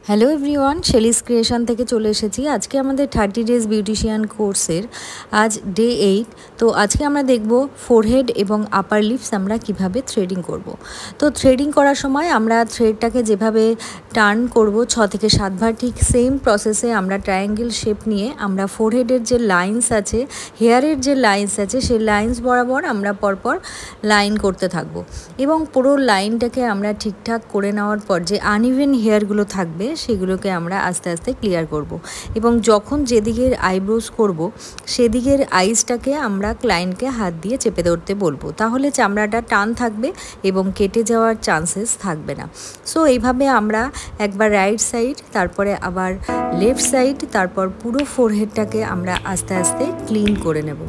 Hello everyone, Shelley's creation থেকে চলে এসেছি। আজকে আমাদের 30 ডেজ বিউটিশিয়ান কোর্সের আজ ডে 8। তো আজকে আমরা দেখব ফোরহেড এবং আপার লিপস আমরা কিভাবে থ্রেডিং করব। তো থ্রেডিং করার সময় আমরা থ্রেডটাকে যেভাবে টার্ন করব 6 থেকে 7 বার, ঠিক সেম প্রসেসে আমরা ট্রায়াঙ্গেল শেপ নিয়ে আমরা ফোরহেডের যে লাইন্স আছে, হেয়ারের যে লাইন্স আছে, সেই লাইন্স বরাবর আমরা পরপর লাইন করতে থাকবো এবং পুরো লাইনটাকে আমরা ঠিকঠাক করে নেওয়ার পর যে আনইভেন হেয়ারগুলো থাকবে সেগুলোকে আমরা আস্তে আস্তে ক্লিয়ার করব। এবং যখন যেদিকের আইব্রোজ করব সেদিকের আইসটাকে আমরা ক্লায়েন্টকে হাত দিয়ে চেপে ধরতে বলবো, তাহলে চামড়াটা টান থাকবে এবং কেটে যাওয়ার চান্সেস থাকবে না। সো এইভাবে আমরা একবার রাইট সাইড, তারপরে আবার লেফট সাইড, তারপর পুরো ফোরহেডটাকে আমরা আস্তে আস্তে ক্লিন করে নেব।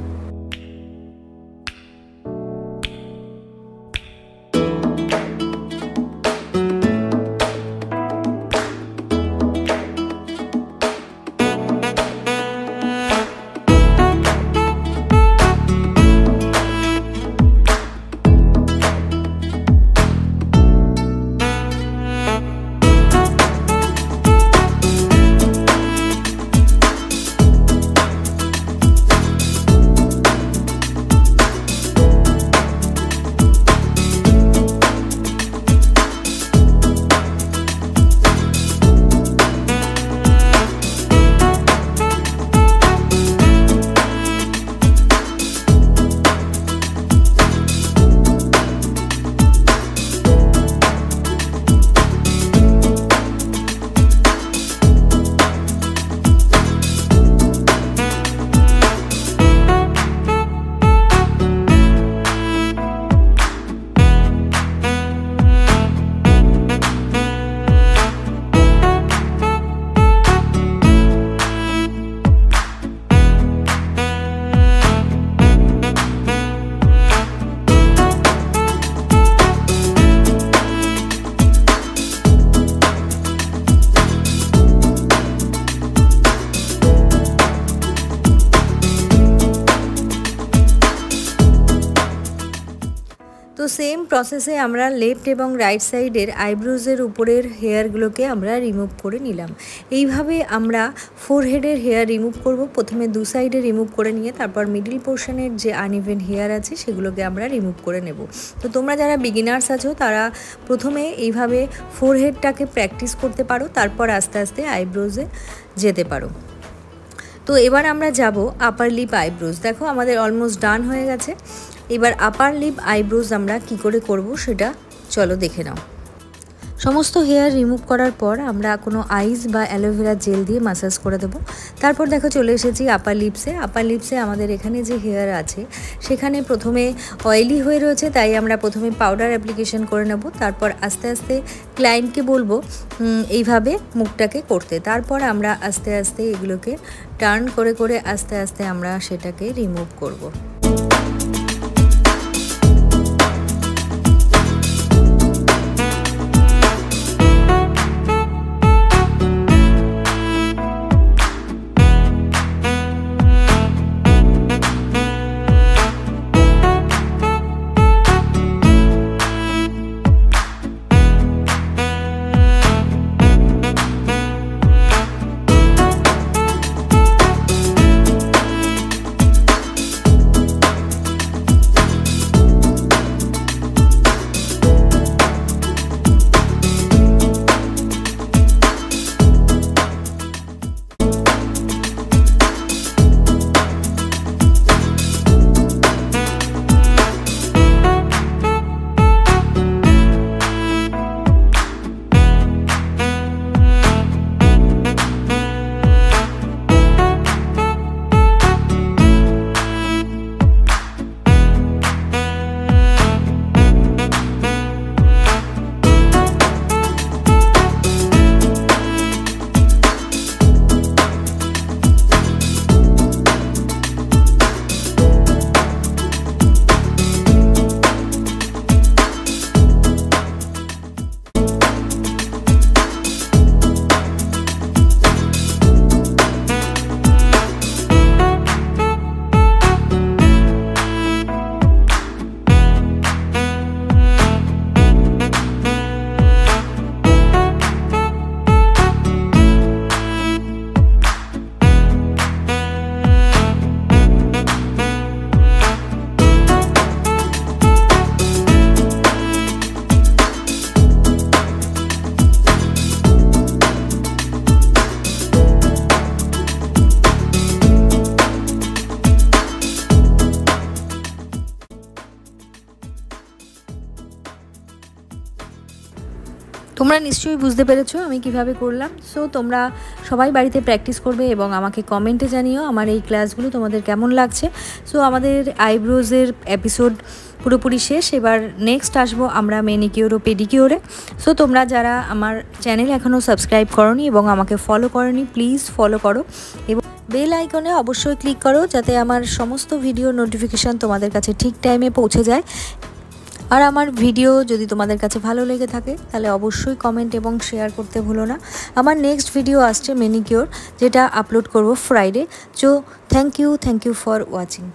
তো সেম প্রসেসে আমরা লেফট এবং রাইট সাইডের আইব্রোজের উপরের হেয়ারগুলোকে আমরা রিমুভ করে নিলাম। এইভাবে আমরা ফোরহেডের হেয়ার রিমুভ করব। প্রথমে দু সাইডে রিমুভ করে নিয়ে তারপর মিডিল পোর্শনের যে আনইভেন হেয়ার আছে সেগুলোকে আমরা রিমুভ করে নেব। তো তোমরা যারা বিগিনার্স আছো তারা প্রথমে এইভাবে ফোরহেডটাকে প্র্যাকটিস করতে পারো, তারপর আস্তে আস্তে আইব্রোজে যেতে পারো। তো এবার আমরা যাব আপার লিপ আইব্রোজ। দেখো আমাদের অলমোস্ট ডান হয়ে গেছে। এবার আপার লিপ আইব্রোজ আমরা কি করে করব সেটা চলো দেখে নাও। সমস্ত হেয়ার রিমুভ করার পর আমরা কোনো আইস বা অ্যালোভেরা জেল দিয়ে ম্যাসাজ করে দেবো। তারপর দেখো চলে এসেছি আপার লিপসে। আপার লিপসে আমাদের এখানে যে হেয়ার আছে সেখানে প্রথমে অয়েলি হয়ে রয়েছে, তাই আমরা প্রথমে পাউডার অ্যাপ্লিকেশন করে নেব। তারপর আস্তে আস্তে ক্লায়েন্টকে বলবো এইভাবে মুখটাকে করতে। তারপর আমরা আস্তে আস্তে এগুলোকে টার্ন করে করে আস্তে আস্তে আমরা সেটাকে রিমুভ করব। তোমরা নিশ্চয়ই বুঝতে পেরেছো আমি কিভাবে করলাম। সো তোমরা সবাই বাড়িতে প্র্যাকটিস করবে এবং আমাকে কমেন্টে জানিও আমার এই ক্লাসগুলো তোমাদের কেমন লাগছে। সো আমাদের আইব্রোজের এপিসোড পুরোপুরি শেষ। এবার নেক্সট আসবো আমরা ম্যানিকিওর ও পেডিকিওরে। সো তোমরা যারা আমার চ্যানেল এখনও সাবস্ক্রাইব করোনি এবং আমাকে ফলো করোনি, প্লিজ ফলো করো এবং বেল আইকনে অবশ্যই ক্লিক করো যাতে আমার সমস্ত ভিডিও নোটিফিকেশান তোমাদের কাছে ঠিক টাইমে পৌঁছে যায়। আর আমার ভিডিও যদি তোমাদের কাছে ভালো লেগে থাকে তাহলে অবশ্যই কমেন্ট এবং শেয়ার করতে ভুলো না। আমার নেক্সট ভিডিও আসছে ম্যানিকিওর, যেটা আপলোড করব Friday. So thank you for watching.